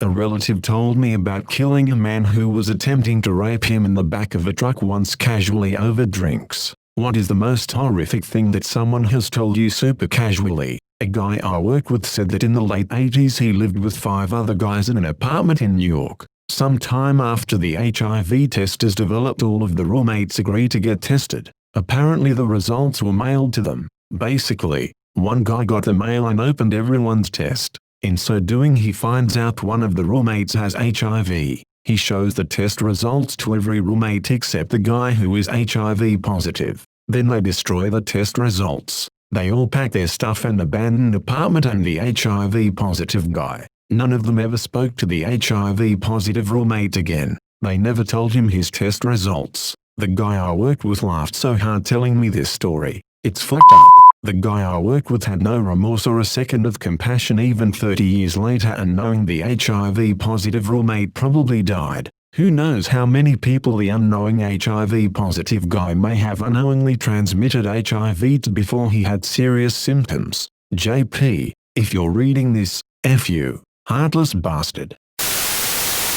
A relative told me about killing a man who was attempting to rape him in the back of a truck once casually over drinks. What is the most horrific thing that someone has told you super casually? A guy I work with said that in the late 80s he lived with 5 other guys in an apartment in New York. Sometime after the HIV test is developed, all of the roommates agree to get tested. Apparently the results were mailed to them. Basically, one guy got the mail and opened everyone's test. In so doing, he finds out one of the roommates has HIV. He shows the test results to every roommate except the guy who is HIV positive. Then they destroy the test results. They all pack their stuff and abandon the apartment and the HIV positive guy. None of them ever spoke to the HIV positive roommate again. They never told him his test results. The guy I worked with laughed so hard telling me this story. It's fucked up. The guy I work with had no remorse or a second of compassion even 30 years later, and knowing the HIV positive roommate probably died. Who knows how many people the unknowing HIV positive guy may have unknowingly transmitted HIV to before he had serious symptoms. JP, if you're reading this, F you, heartless bastard.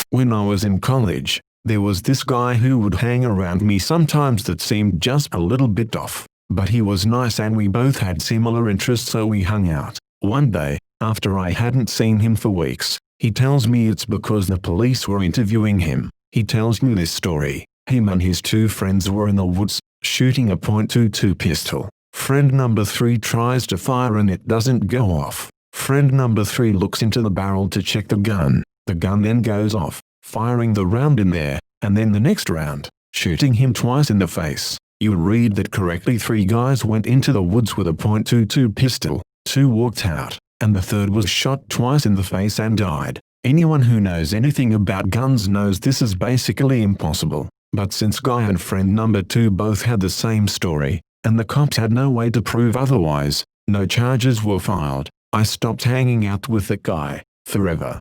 When I was in college, there was this guy who would hang around me sometimes that seemed just a little bit off. But he was nice and we both had similar interests, so we hung out. One day, after I hadn't seen him for weeks, he tells me it's because the police were interviewing him. He tells me this story. Him and his 2 friends were in the woods, shooting a .22 pistol. Friend number 3 tries to fire and it doesn't go off. Friend number 3 looks into the barrel to check the gun. The gun then goes off, firing the round in there, and then the next round, shooting him twice in the face. You read that correctly. 3 guys went into the woods with a .22 pistol, 2 walked out, and the 3rd was shot twice in the face and died. Anyone who knows anything about guns knows this is basically impossible. But since guy and friend number 2 both had the same story, and the cops had no way to prove otherwise, no charges were filed, I stopped hanging out with that guy, forever.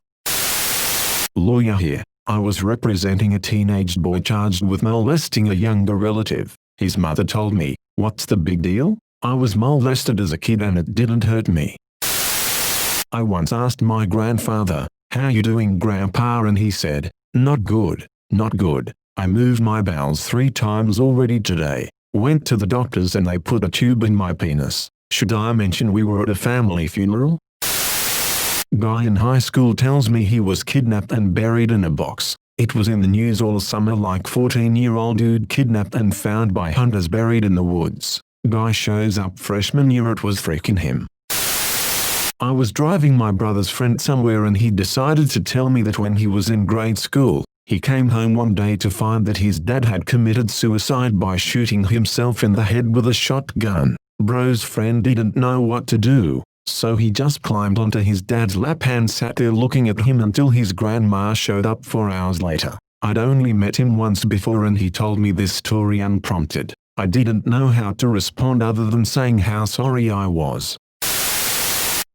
Lawyer here. I was representing a teenage boy charged with molesting a younger relative. His mother told me, "What's the big deal? I was molested as a kid and it didn't hurt me." I once asked my grandfather, "How you doing, Grandpa?" and he said, "Not good, not good. I moved my bowels 3 times already today. Went to the doctors and they put a tube in my penis." Should I mention we were at a family funeral? Guy in high school tells me he was kidnapped and buried in a box. It was in the news all summer, like 14-year-old dude kidnapped and found by hunters buried in the woods. Guy shows up freshman year, it was freaking him. I was driving my brother's friend somewhere and he decided to tell me that when he was in grade school, he came home one day to find that his dad had committed suicide by shooting himself in the head with a shotgun. Bro's friend didn't know what to do, so he just climbed onto his dad's lap and sat there looking at him until his grandma showed up 4 hours later. I'd only met him once before and he told me this story unprompted. I didn't know how to respond other than saying how sorry I was.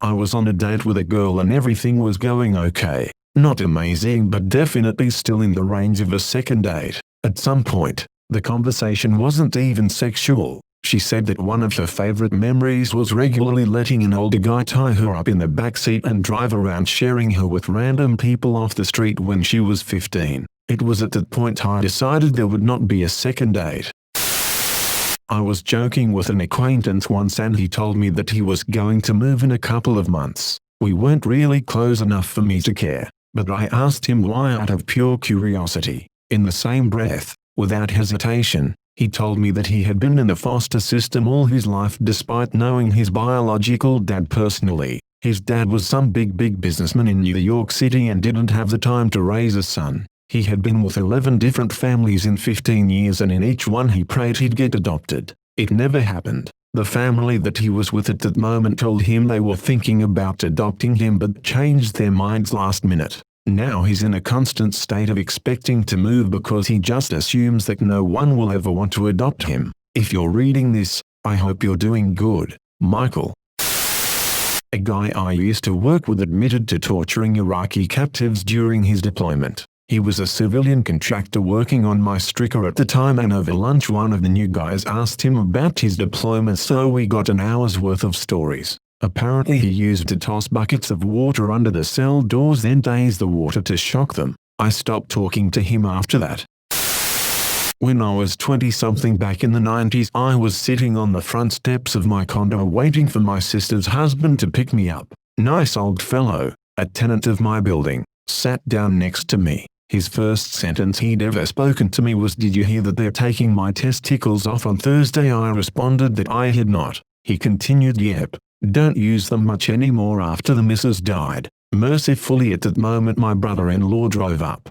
I was on a date with a girl and everything was going okay. Not amazing, but definitely still in the range of a second date. At some point, the conversation wasn't even sexual. She said that one of her favorite memories was regularly letting an older guy tie her up in the backseat and drive around, sharing her with random people off the street when she was 15. It was at that point I decided there would not be a second date. I was joking with an acquaintance once and he told me that he was going to move in a couple of months. We weren't really close enough for me to care, but I asked him why out of pure curiosity. In the same breath, without hesitation, he told me that he had been in the foster system all his life despite knowing his biological dad personally. His dad was some big businessman in New York City and didn't have the time to raise a son. He had been with 11 different families in 15 years and in each one he prayed he'd get adopted. It never happened. The family that he was with at that moment told him they were thinking about adopting him but changed their minds last minute. Now he's in a constant state of expecting to move because he just assumes that no one will ever want to adopt him. If you're reading this, I hope you're doing good, Michael. A guy I used to work with admitted to torturing Iraqi captives during his deployment. He was a civilian contractor working on my stricker at the time, and over lunch one of the new guys asked him about his deployment, so we got an hour's worth of stories. Apparently he used to toss buckets of water under the cell doors then daze the water to shock them. I stopped talking to him after that. When I was 20-something back in the 90s, I was sitting on the front steps of my condo waiting for my sister's husband to pick me up. Nice old fellow, a tenant of my building, sat down next to me. His first sentence he'd ever spoken to me was, "Did you hear that they're taking my testicles off on Thursday?" I responded that I had not. He continued, "Yep, don't use them much anymore after the missus died." Mercifully at that moment my brother-in-law drove up.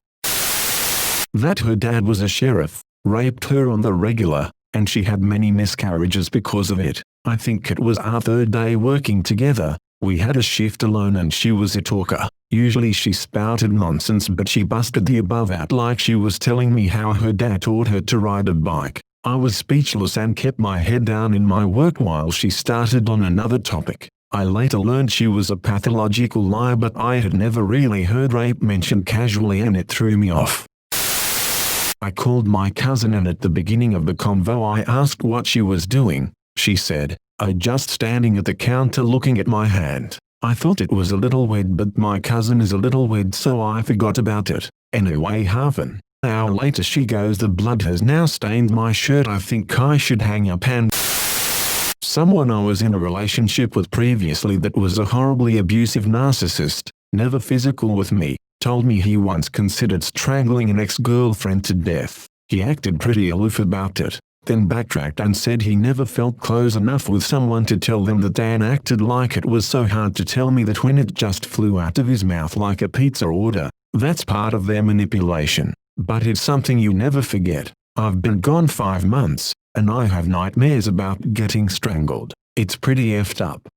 That her dad was a sheriff, raped her on the regular, and she had many miscarriages because of it. I think it was our third day working together. We had a shift alone and she was a talker. Usually she spouted nonsense, but she busted the above out like she was telling me how her dad taught her to ride a bike. I was speechless and kept my head down in my work while she started on another topic. I later learned she was a pathological liar, but I had never really heard rape mentioned casually and it threw me off. I called my cousin and at the beginning of the convo I asked what she was doing. She said, "I just standing at the counter looking at my hand." I thought it was a little weird, but my cousin is a little weird, so I forgot about it. Anyway, half an hour later she goes, "The blood has now stained my shirt. I think I should hang up." And someone I was in a relationship with previously that was a horribly abusive narcissist, never physical with me, told me he once considered strangling an ex-girlfriend to death. He acted pretty aloof about it, then backtracked and said he never felt close enough with someone to tell them that, Dan acted like it was so hard to tell me that when it just flew out of his mouth like a pizza order. That's part of their manipulation, but it's something you never forget. I've been gone 5 months, and I have nightmares about getting strangled. It's pretty effed up.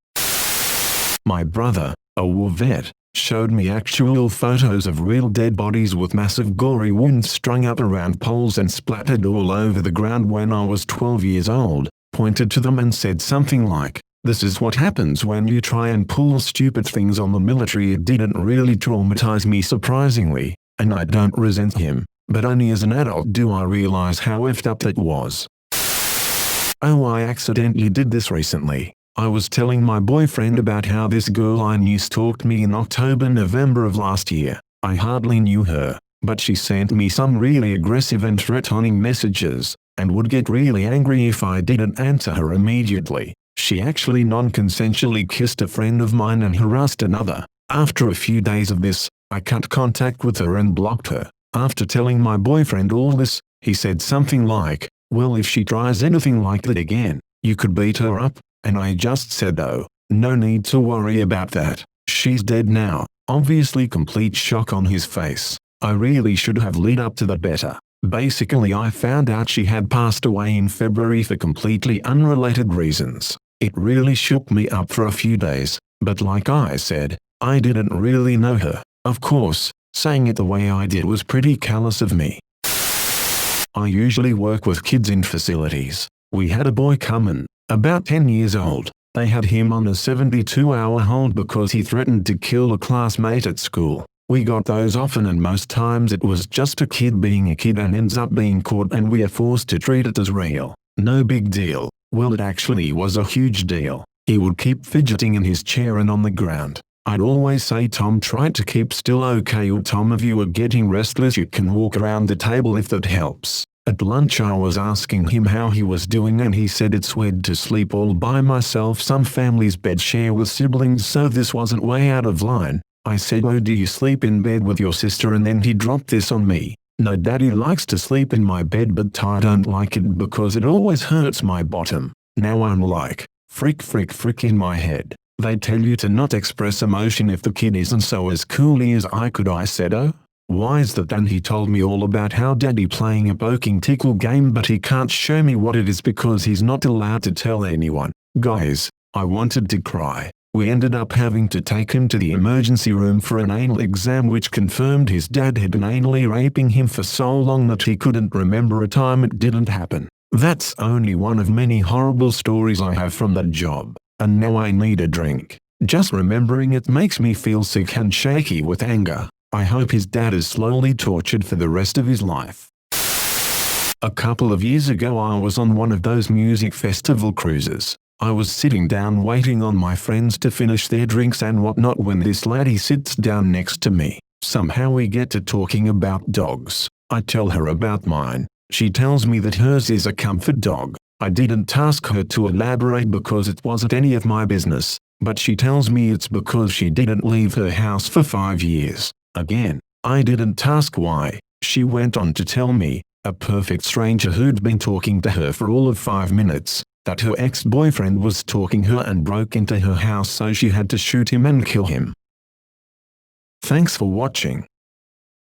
My brother, a war vet, showed me actual photos of real dead bodies with massive gory wounds strung up around poles and splattered all over the ground when I was 12 years old, pointed to them and said something like, "This is what happens when you try and pull stupid things on the military." It didn't really traumatize me surprisingly, and I don't resent him, but only as an adult do I realize how effed up that was. Oh, I accidentally did this recently. I was telling my boyfriend about how this girl I knew stalked me in October-November of last year. I hardly knew her, but she sent me some really aggressive and threatening messages, and would get really angry if I didn't answer her immediately. She actually non-consensually kissed a friend of mine and harassed another. After a few days of this, I cut contact with her and blocked her. After telling my boyfriend all this, he said something like, "Well, if she tries anything like that again, you could beat her up." And I just said, "Oh, no need to worry about that. She's dead now." Obviously complete shock on his face. I really should have led up to that better. Basically I found out she had passed away in February for completely unrelated reasons. It really shook me up for a few days, but like I said, I didn't really know her. Of course, saying it the way I did was pretty callous of me. I usually work with kids in facilities. We had a boy come in, about 10 years old. They had him on a 72-hour hold because he threatened to kill a classmate at school. We got those often, and most times it was just a kid being a kid and ends up being caught and we are forced to treat it as real. No big deal. Well, it actually was a huge deal. He would keep fidgeting in his chair and on the ground. I'd always say, "Tom, try to keep still, okay?" Or, "Tom, if you are getting restless you can walk around the table if that helps." At lunch I was asking him how he was doing and he said, "It's weird to sleep all by myself. Some families bed share with siblings, so this wasn't way out of line." I said, "Oh, do you sleep in bed with your sister?" And then he dropped this on me. "No, Daddy likes to sleep in my bed, but I don't like it because it always hurts my bottom." Now I'm like, frick in my head. They tell you to not express emotion if the kid isn't, so as coolly as I could I said, "Oh, why is that?" And he told me all about how Daddy playing a poking tickle game, but he can't show me what it is because he's not allowed to tell anyone. Guys, I wanted to cry. We ended up having to take him to the emergency room for an anal exam, which confirmed his dad had been anally raping him for so long that he couldn't remember a time it didn't happen. That's only one of many horrible stories I have from that job. And now I need a drink. Just remembering it makes me feel sick and shaky with anger. I hope his dad is slowly tortured for the rest of his life. A couple of years ago I was on one of those music festival cruises. I was sitting down waiting on my friends to finish their drinks and whatnot when this lady sits down next to me. Somehow we get to talking about dogs. I tell her about mine. She tells me that hers is a comfort dog. I didn't ask her to elaborate because it wasn't any of my business, but she tells me it's because she didn't leave her house for 5 years. Again, I didn't ask why. She went on to tell me, a perfect stranger who'd been talking to her for all of 5 minutes, that her ex-boyfriend was stalking her and broke into her house, so she had to shoot him and kill him. Thanks for watching.